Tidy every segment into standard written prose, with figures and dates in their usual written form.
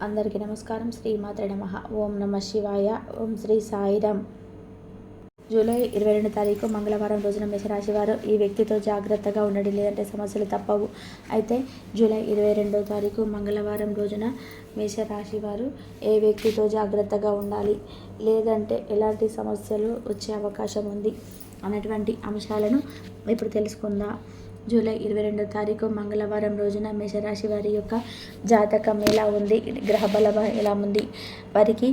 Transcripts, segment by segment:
అందరికీ నమస్కారం. శ్రీమాత్రే నమః. ఓం నమ శివాయ. ఓం శ్రీ సాయిరామ్. జూలై 22 తారీఖు మంగళవారం రోజున మేషరాశి వారు ఈ వ్యక్తితో జాగ్రత్తగా ఉండండి, లేదంటే సమస్యలు తప్పవు. అయితే జూలై 22 తారీఖు మంగళవారం రోజున మేషరాశి వారు ఏ వ్యక్తితో జాగ్రత్తగా ఉండాలి, లేదంటే ఎలాంటి సమస్యలు వచ్చే అవకాశం ఉంది అన్నటువంటి అంశాలను ఇప్పుడు తెలుసుకుందాం. జూలై 22 తారీఖు మంగళవారం రోజున మేషరాశి వారి యొక్క జాతకం ఎలా ఉంది, గ్రహ బలం ఎలా ఉంది, వారికి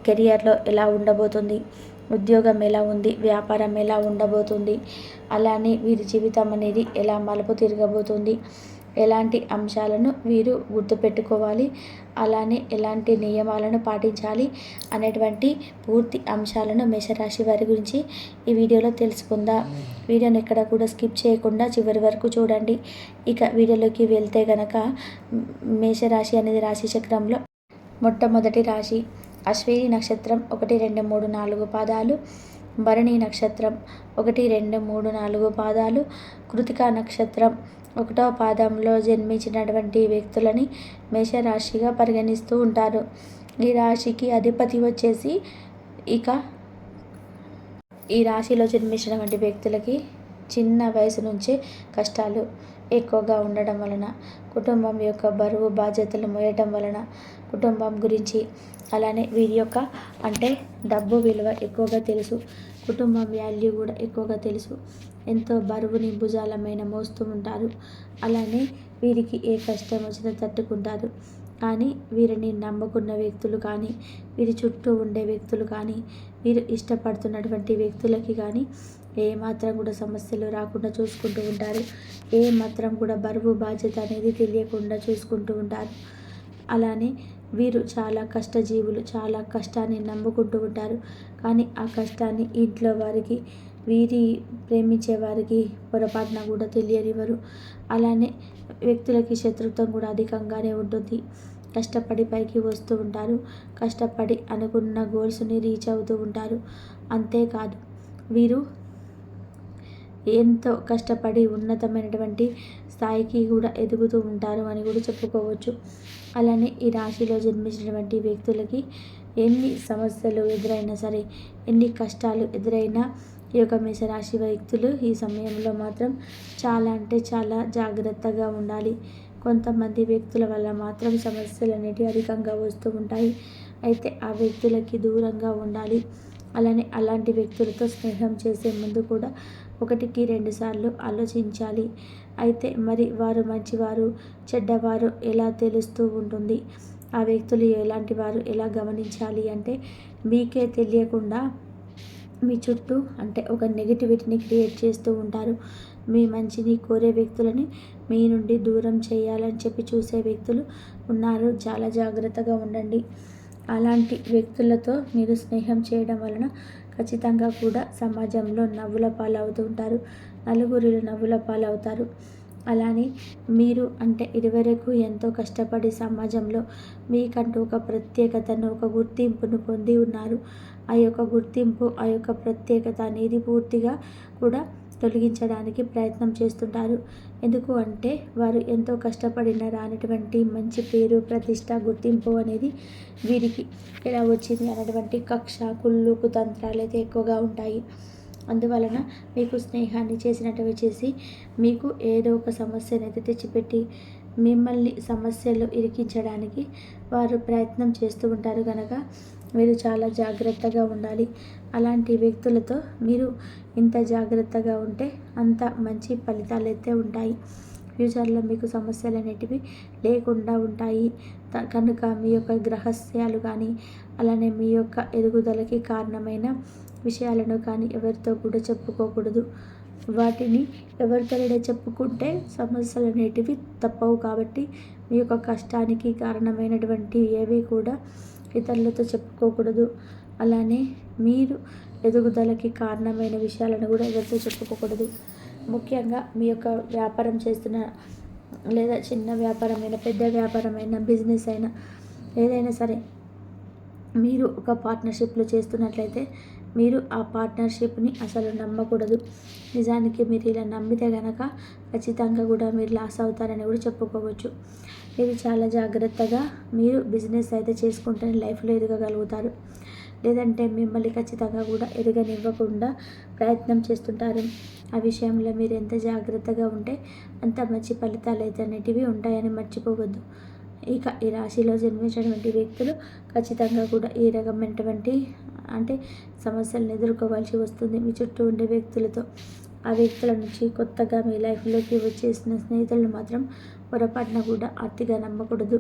కెరియర్లో ఎలా ఉండబోతుంది, ఉద్యోగం ఎలా ఉంది, వ్యాపారం ఎలా ఉండబోతుంది, అలానే వీరి జీవితం అనేది ఎలా మలుపు తిరగబోతుంది, ఎలాంటి అంశాలను వీరు గుర్తుపెట్టుకోవాలి, అలానే ఎలాంటి నియమాలను పాటించాలి అనేటువంటి పూర్తి అంశాలను మేషరాశి వారి గురించి ఈ వీడియోలో తెలుసుకుందాం. వీడియోని ఎక్కడ కూడా స్కిప్ చేయకుండా చివరి వరకు చూడండి. ఇక వీడియోలోకి వెళ్తే గనక మేషరాశి అనేది రాశి చక్రంలో మొట్టమొదటి రాశి. అశ్విని నక్షత్రం 1, 2, 3, 4 పాదాలు, భరణి నక్షత్రం 1, 2, 3, 4 పాదాలు, కృతికా నక్షత్రం 1వ పాదంలో జన్మించినటువంటి వ్యక్తులని మేషరాశిగా పరిగణిస్తూ ఉంటారు. ఈ రాశికి అధిపతి వచ్చేసి ఈ రాశిలో జన్మించినటువంటి వ్యక్తులకి చిన్న వయసు నుంచే కష్టాలు ఎక్కువగా ఉండడం వలన, కుటుంబం యొక్క బరువు బాధ్యతలు మోయటం వలన, కుటుంబం గురించి, అలానే వీరి యొక్క డబ్బు విలువ ఎక్కువగా తెలుసు, కుటుంబం వాల్యూ కూడా ఎక్కువగా తెలుసు, ఎంతో బరువుని భుజాలమైన మోస్తూ ఉంటారు. అలానే వీరికి ఏ కష్టం వచ్చినా తట్టుకుంటారు. కానీ వీరిని నమ్ముకున్న వ్యక్తులు కానీ, వీరి చుట్టూ ఉండే వ్యక్తులు కానీ, వీరు ఇష్టపడుతున్నటువంటి వ్యక్తులకి కానీ ఏమాత్రం కూడా సమస్యలు రాకుండా చూసుకుంటూ ఉంటారు. ఏమాత్రం కూడా బరువు బాధ్యత అనేది తెలియకుండా చూసుకుంటూ ఉంటారు. అలానే వీరు చాలా కష్టజీవులు, చాలా కష్టాన్ని నమ్ముకుంటూ ఉంటారు. కానీ ఆ కష్టాన్ని ఇంట్లో వారికి, వీరి ప్రేమించే వారికి పొరపాటున కూడా తెలియనివ్వరు. అలానే వ్యక్తులకి శత్రుత్వం కూడా అధికంగానే ఉంటుంది. కష్టపడి పైకి వస్తూ ఉంటారు. కష్టపడి అనుకున్న గోల్స్ని రీచ్ అవుతూ ఉంటారు. అంతేకాదు వీరు ఎంతో కష్టపడి ఉన్నతమైనటువంటి స్థాయికి కూడా ఎదుగుతూ ఉంటారు అని కూడా చెప్పుకోవచ్చు. అలానే ఈ రాశిలో జన్మించినటువంటి వ్యక్తులకి ఎన్ని సమస్యలు ఎదురైనా సరే, ఎన్ని కష్టాలు ఎదురైనా ఈ యొక్క మేషరాశి వ్యక్తులు ఈ సమయంలో మాత్రం చాలా జాగ్రత్తగా ఉండాలి. కొంతమంది వ్యక్తుల వల్ల మాత్రం సమస్యలు అనేటివి అధికంగా వస్తూ ఉంటాయి. అయితే ఆ వ్యక్తులకి దూరంగా ఉండాలి. అలానే అలాంటి వ్యక్తులతో స్నేహం చేసే ముందు కూడా 1కి 2 సార్లు ఆలోచించాలి. అయితే మరి వారు మంచివారు చెడ్డవారు ఎలా తెలుస్తూ ఉంటుంది, ఆ వ్యక్తులు ఎలాంటి వారు ఎలా గమనించాలి అంటే, మీకే తెలియకుండా మీ చుట్టూ ఒక నెగిటివిటీని క్రియేట్ చేస్తూ ఉంటారు. మీ మంచిని కోరే వ్యక్తులని మీ నుండి దూరం చేయాలని చెప్పి చూసే వ్యక్తులు ఉన్నారు. చాలా జాగ్రత్తగా ఉండండి. అలాంటి వ్యక్తులతో మీరు స్నేహం చేయడం వలన ఖచ్చితంగా కూడా సమాజంలో నవ్వుల పాలవుతూ ఉంటారు. నలుగురిలో నవ్వుల పాలవుతారు. అలానే మీరు ఇదివరకు ఎంతో కష్టపడి సమాజంలో మీకంటూ ఒక ప్రత్యేకతను, ఒక గుర్తింపును పొంది ఉన్నారు. ఆ యొక్క గుర్తింపు, ఆ యొక్క ప్రత్యేకత అనేది పూర్తిగా కూడా తొలగించడానికి ప్రయత్నం చేస్తుంటారు. ఎందుకు అంటే వారు ఎంతో కష్టపడిన రానటువంటి మంచి పేరు, ప్రతిష్ట, గుర్తింపు అనేది వీరికి ఎలా వచ్చింది అనేటువంటి కక్ష, కుళ్ళు, కుతంత్రాలు అయితే ఎక్కువగా ఉంటాయి. అందువలన మీకు స్నేహాన్ని చేసినట్టు చేసి మీకు ఏదో ఒక సమస్యను అయితే తెచ్చిపెట్టి మిమ్మల్ని సమస్యలు ఇరికించడానికి వారు ప్రయత్నం చేస్తూ ఉంటారు. కనుక మీరు చాలా జాగ్రత్తగా ఉండాలి. అలాంటి వ్యక్తులతో మీరు ఇంత జాగ్రత్తగా ఉంటే అంత మంచి ఫలితాలు అయితే ఉంటాయి. ఫ్యూచర్లో మీకు సమస్యలు అనేటివి లేకుండా ఉంటాయి. కనుక మీ యొక్క రహస్యాలు కానీ, అలానే మీ యొక్క ఎదుగుదలకి కారణమైన విషయాలను కానీ ఎవరితో కూడా చెప్పుకోకూడదు. వాటిని ఎవరితోనే చెప్పుకుంటే సమస్యలు అనేటివి తప్పవు. కాబట్టి మీ యొక్క కష్టానికి కారణమైనటువంటి ఏవి కూడా ఇతరులతో చెప్పుకోకూడదు. అలానే మీరు ఎదుగుదలకి కారణమైన విషయాలను కూడా ఎవరితో చెప్పుకోకూడదు. ముఖ్యంగా మీ యొక్క వ్యాపారం చేస్తున్న, లేదా చిన్న వ్యాపారమైనా, పెద్ద వ్యాపారమైనా, బిజినెస్ అయినా, ఏదైనా సరే మీరు ఒక పార్ట్నర్షిప్లో చేస్తున్నట్లయితే మీరు ఆ పార్ట్నర్షిప్ని అసలు నమ్మకూడదు. నిజానికి మీరు ఇలా నమ్మితే గనక ఖచ్చితంగా కూడా మీరు లాస్ అవుతారని కూడా చెప్పుకోవచ్చు. మీరు చాలా జాగ్రత్తగా మీరు బిజినెస్ అయితే చేసుకుంటేనే లైఫ్లో ఎదగగలుగుతారు. లేదంటే మిమ్మల్ని ఖచ్చితంగా కూడా ఎదగనివ్వకుండా ప్రయత్నం చేస్తుంటారు. ఆ విషయంలో మీరు ఎంత జాగ్రత్తగా ఉంటే అంత మంచి ఫలితాలు అయితే అనేటివి ఉంటాయని మర్చిపోవద్దు. ఇక ఈ రాశిలో జన్మించినటువంటి వ్యక్తులు ఖచ్చితంగా కూడా ఈ రకమైనటువంటి అంటే సమస్యలను ఎదుర్కోవాల్సి వస్తుంది మీ చుట్టూ ఉండే వ్యక్తులతో. ఆ వ్యక్తుల నుంచి కొత్తగా మీ లైఫ్లోకి వచ్చేసిన స్నేహితులను మాత్రం పొరపాటున కూడా అతిగా నమ్మకూడదు.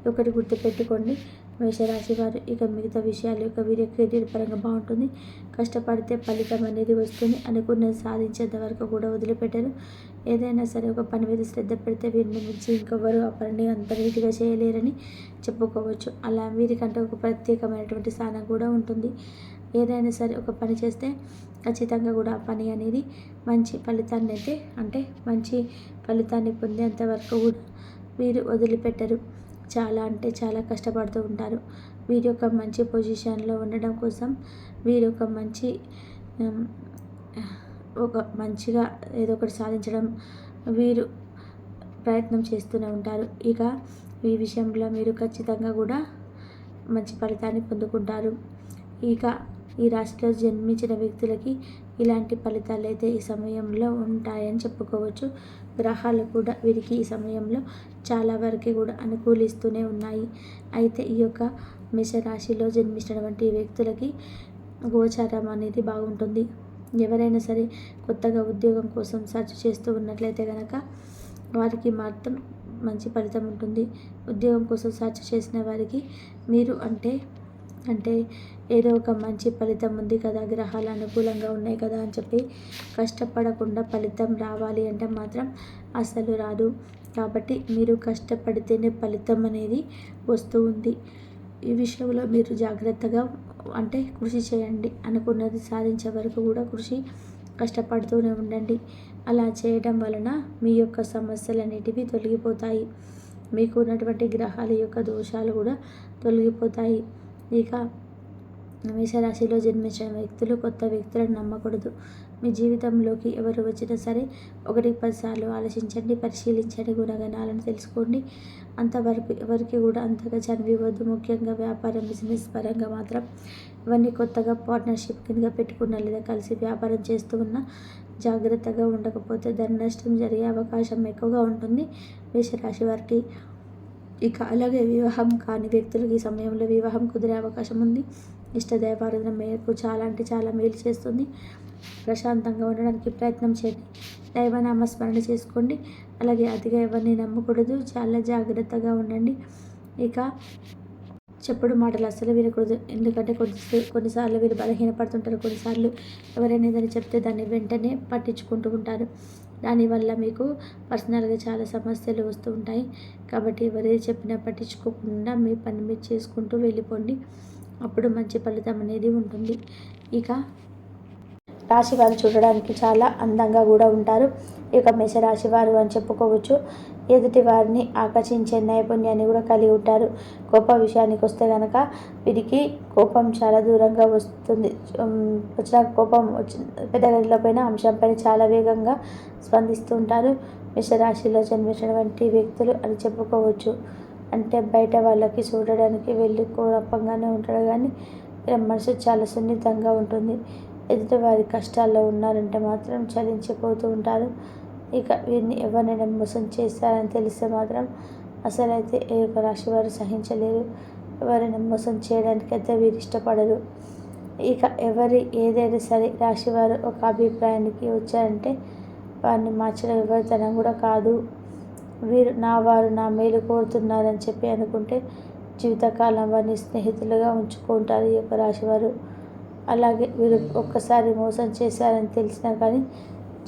ఒకటి గుర్తుపెట్టుకోండి మేషరాశి వారు, ఇక మిగతా విషయాలు యొక్క వీరి కెరీర్ పరంగా బాగుంటుంది. కష్టపడితే ఫలితం అనేది వస్తుంది. అనుకున్నది సాధించేంత వరకు కూడా వదిలిపెట్టరు. ఏదైనా సరే ఒక పని మీద శ్రద్ధ పెడితే వీరిని మించి ఇంకెవ్వరు ఆ పనిని అంత నీట్గా చేయలేరని చెప్పుకోవచ్చు. అలా వీరికంటే ఒక ప్రత్యేకమైనటువంటి స్థానం కూడా ఉంటుంది. ఏదైనా సరే ఒక పని చేస్తే ఖచ్చితంగా కూడా ఆ పని అనేది మంచి ఫలితాన్ని అయితే మంచి ఫలితాన్ని పొందేంత వరకు కూడా వీరు వదిలిపెట్టరు. చాలా అంటే చాలా కష్టపడుతూ ఉంటారు. వీరి యొక్క మంచి పొజిషన్లో ఉండడం కోసం వీరు ఒక మంచిగా ఏదో ఒకటి సాధించడం వీరు ప్రయత్నం చేస్తూనే ఉంటారు. ఇక ఈ విషయంలో మీరు ఖచ్చితంగా కూడా మంచి ఫలితాన్ని పొందుకుంటారు. ఇక ఈ రాశిలో జన్మించిన వ్యక్తులకి ఇలాంటి ఫలితాలు అయితే ఈ సమయంలో ఉంటాయని చెప్పుకోవచ్చు. గ్రహాలు కూడా వీరికి ఈ సమయంలో చాలా వరకు కూడా అనుకూలిస్తూనే ఉన్నాయి. అయితే ఈ యొక్క మేషరాశిలో జన్మించినటువంటి వ్యక్తులకి గోచారం అనేది బాగుంటుంది. ఎవరైనా సరే కొత్తగా ఉద్యోగం కోసం సెర్చ్ చేస్తూ ఉన్నట్లయితే కనుక వారికి మాత్రం మంచి ఫలితం ఉంటుంది. ఉద్యోగం కోసం సెర్చ్ చేసిన వారికి మీరు అంటే ఏదో ఒక మంచి ఫలితం ఉంది కదా, గ్రహాలు అనుకూలంగా ఉన్నాయి కదా అని చెప్పి కష్టపడకుండా ఫలితం రావాలి అంటే మాత్రం అస్సలు రాదు. కాబట్టి మీరు కష్టపడితేనే ఫలితం అనేది వస్తూ ఉంది. ఈ విషయంలో మీరు జాగ్రత్తగా కృషి చేయండి. అనుకున్నది సాధించే వరకు కూడా కష్టపడుతూనే ఉండండి. అలా చేయడం వలన మీ యొక్క సమస్యలు అనేటివి తొలగిపోతాయి. మీకు ఉన్నటువంటి గ్రహాల యొక్క దోషాలు కూడా తొలగిపోతాయి. ఇక మేషరాశిలో జన్మించిన వ్యక్తులు కొత్త వ్యక్తులను నమ్మకూడదు. మీ జీవితంలోకి ఎవరు వచ్చినా సరే 1-10 సార్లు ఆలోచించండి, పరిశీలించండి, గుణగణాలను తెలుసుకోండి. అంతవరకు ఎవరికి కూడా అంతగా చనివివ్వద్దు. ముఖ్యంగా వ్యాపారం, బిజినెస్ పరంగా మాత్రం ఇవన్నీ కొత్తగా పార్ట్నర్షిప్ కింద పెట్టుకున్న లేదా కలిసి వ్యాపారం చేస్తూ ఉన్న జాగ్రత్తగా ఉండకపోతే ధన నష్టం జరిగే అవకాశం ఎక్కువగా ఉంటుంది మేషరాశి వారికి. ఇక అలాగే వివాహం కాని వ్యక్తులకు ఈ సమయంలో వివాహం కుదిరే అవకాశం ఉంది. ఇష్టదైవారాధన మేరకు చాలా మేలు చేస్తుంది. ప్రశాంతంగా ఉండడానికి ప్రయత్నం చేయండి. దైవనామ స్మరణ చేసుకోండి. అలాగే అతిగా ఎవరిని నమ్మకూడదు. చాలా జాగ్రత్తగా ఉండండి. ఇక చెప్పుడు మాటలు అస్సలు వినకూడదు. ఎందుకంటే కొన్నిసార్లు వీరు బలహీనపడుతుంటారు. కొన్నిసార్లు ఎవరైనా ఏదైనా చెప్తే దాన్ని వెంటనే పట్టించుకుంటూ ఉంటారు. దానివల్ల మీకు పర్సనల్గా చాలా సమస్యలు వస్తూ ఉంటాయి. కాబట్టి ఎవరేది చెప్పినా పట్టించుకోకుండా మీ పని మీరు చేసుకుంటూ వెళ్ళిపోండి. అప్పుడు మంచి ఫలితం అనేది ఉంటుంది. ఇక రాశి వారు చూడడానికి చాలా అందంగా కూడా ఉంటారు. ఈ యొక్క మేషరాశి వారు అని చెప్పుకోవచ్చు. ఎదుటి వారిని ఆకర్షించే నైపుణ్యాన్ని కూడా కలిగి ఉంటారు. కోప విషయానికి వస్తే కనుక వీరికి కోపం చాలా దూరంగా వస్తుంది. వచ్చిన కోపం పెద్దగడిలోపైన అంశంపైన చాలా వేగంగా స్పందిస్తూ ఉంటారు మేషరాశిలో జన్మించినటువంటి వ్యక్తులు అని చెప్పుకోవచ్చు. బయట వాళ్ళకి చూడడానికి వెళ్ళి కోపంగానే ఉంటాడు, కానీ మనసు చాలా సున్నితంగా ఉంటుంది. ఎదుటి వారి కష్టాల్లో ఉన్నారంటే మాత్రం చలించిపోతూ ఉంటారు. ఇక వీరిని ఎవరినైనా మోసం చేస్తారని తెలిస్తే మాత్రం అసలైతే ఏ యొక్క రాశి వారు సహించలేరు. ఎవరైనా మోసం చేయడానికి అయితే వీరు ఇష్టపడరు. ఇక ఏదైనా సరే రాశివారు ఒక అభిప్రాయానికి వచ్చారంటే వారిని మార్చడం ఎవరితనం కూడా కాదు. వారు నా మేలు కోరుతున్నారని చెప్పి అనుకుంటే జీవితకాలం వారిని స్నేహితులుగా ఉంచుకుంటారు ఈ యొక్క రాశివారు. అలాగే వీరు ఒక్కసారి మోసం చేశారని తెలిసినా కానీ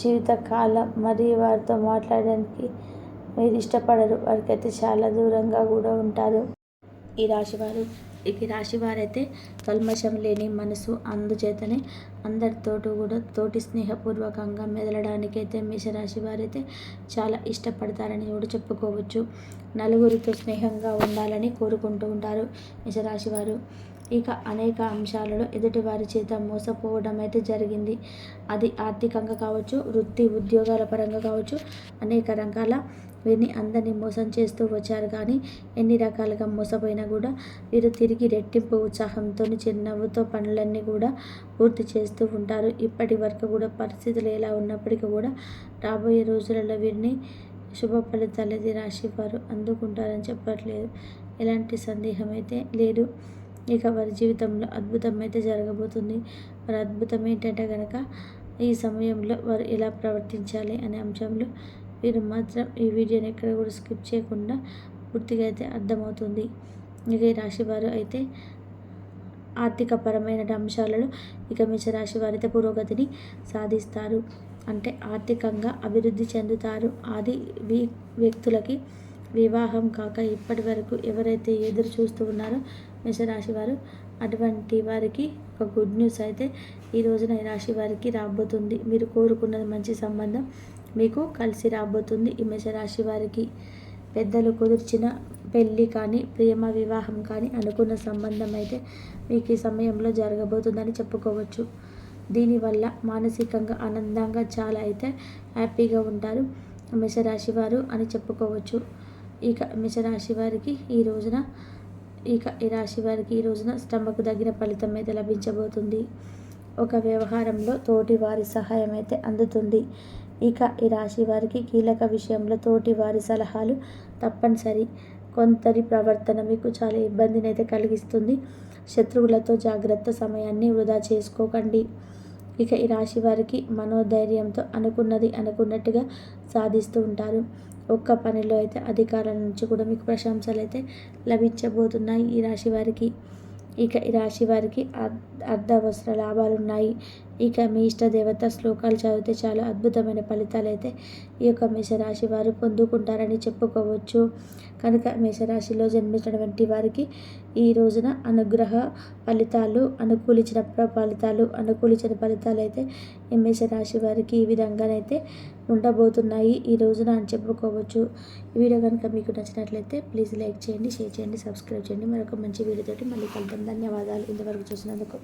జీవితకాలం మరీ వారితో మాట్లాడడానికి మీరు ఇష్టపడరు. వారికైతే చాలా దూరంగా కూడా ఉంటారు ఈ రాశివారైతే కల్మషం లేని మనసు. అందుచేతనే తోటి స్నేహపూర్వకంగా మెదలడానికైతే మేషరాశి వారైతే చాలా ఇష్టపడతారని కూడా చెప్పుకోవచ్చు. నలుగురితో స్నేహంగా ఉండాలని కోరుకుంటూ ఉంటారు మేషరాశి వారు. ఇక అనేక అంశాలలో ఎదుటివారి చేత మోసపోవడం అయితే జరిగింది. అది ఆర్థికంగా కావచ్చు, వృత్తి ఉద్యోగాల పరంగా కావచ్చు, అనేక రకాల వీరిని అందరినీ మోసం చేస్తూ వచ్చారు. కానీ ఎన్ని రకాలుగా మోసపోయినా కూడా వీరు తిరిగి రెట్టింపు ఉత్సాహంతో చిరునవ్వుతో పనులన్నీ కూడా పూర్తి చేస్తూ ఉంటారు. ఇప్పటి వరకు కూడా పరిస్థితులు ఎలా ఉన్నప్పటికీ కూడా రాబోయే రోజులలో వీరిని శుభ ఫలితాలు అయితే రాశి వారు అందుకుంటారని చెప్పట్లేదు. ఎలాంటి సందేహం అయితే లేదు. ఇక వారి జీవితంలో అద్భుతం అయితే జరగబోతుంది. వారి అద్భుతం ఏంటంటే కనుక ఈ సమయంలో వారు ఎలా ప్రవర్తించాలి అనే అంశంలో వీరు మాత్రం ఈ వీడియోని ఎక్కడ కూడా స్కిప్ చేయకుండా పూర్తిగా అయితే అర్థమవుతుంది. ఇక ఈ రాశి వారు అయితే ఆర్థికపరమైన అంశాలలో ఇక మేషరాశి వారైతే పురోగతిని సాధిస్తారు. అంటే ఆర్థికంగా అభివృద్ధి చెందుతారు. ఆది వ్యక్తులకి వివాహం కాక ఇప్పటి వరకు ఎవరైతే ఎదురు చూస్తూ ఉన్నారో మేషరాశి వారు, అటువంటి వారికి ఒక గుడ్ న్యూస్ అయితే ఈ రోజున ఈ రాశి వారికి రాబోతుంది. మీరు కోరుకున్నది మంచి సంబంధం మీకు కలిసి రాబోతుంది. ఈ మేషరాశి వారికి పెద్దలు కుదిర్చిన పెళ్ళి కానీ, ప్రేమ వివాహం కానీ, అనుకున్న సంబంధం అయితే మీకు ఈ సమయంలో జరగబోతుందని చెప్పుకోవచ్చు. దీనివల్ల మానసికంగా ఆనందంగా చాలా అయితే హ్యాపీగా ఉంటారు మేషరాశి వారు అని చెప్పుకోవచ్చు. ఇక మేషరాశి వారికి ఈ రోజున ఈ రాశి వారికి ఈ రోజున శ్రమకు తగిన ఫలితం అయితే లభించబోతుంది. ఒక వ్యవహారంలో తోటి వారి సహాయం అయితే అందుతుంది. ఇక ఈ రాశి వారికి కీలక విషయంలో తోటి వారి సలహాలు తప్పనిసరి. కొందరి ప్రవర్తన మీకు చాలా ఇబ్బందిని అయితే కలిగిస్తుంది. శత్రువులతో జాగ్రత్త, సమయాన్ని వృధా చేసుకోకండి. ఇక ఈ రాశి వారికి మనోధైర్యంతో అనుకున్నది అనుకున్నట్టుగా సాధిస్తూ ఉంటారు. ఒక్క పనిలో అయితే అధికారుల నుంచి కూడా మీకు ప్రశంసలు అయితే లభించబోతున్నాయి ఈ రాశి వారికి. ఇక ఈ రాశి వారికి అర్ధవస్త్ర లాభాలు ఉన్నాయి. ఇక మీ ఇష్ట దేవత శ్లోకాలు చదివితే చాలా అద్భుతమైన ఫలితాలు అయితే ఈ యొక్క మేషరాశి వారు పొందుకుంటారని చెప్పుకోవచ్చు. కనుక మేషరాశిలో జన్మించినటువంటి వారికి ఈ రోజున అనుగ్రహ ఫలితాలు, అనుకూలించిన ఫలితాలు అయితే ఈ మేషరాశి వారికి ఈ విధంగానైతే ఉండబోతున్నాయి ఈ రోజున అని చెప్పుకోవచ్చు. ఈ వీడియో కనుక మీకు నచ్చినట్లయితే ప్లీజ్ లైక్ చేయండి, షేర్ చేయండి, సబ్స్క్రైబ్ చేయండి. మరొక మంచి వీడియోతోటి మళ్ళీ కలుద్దాం. ధన్యవాదాలు ఇంతవరకు చూసినందుకు.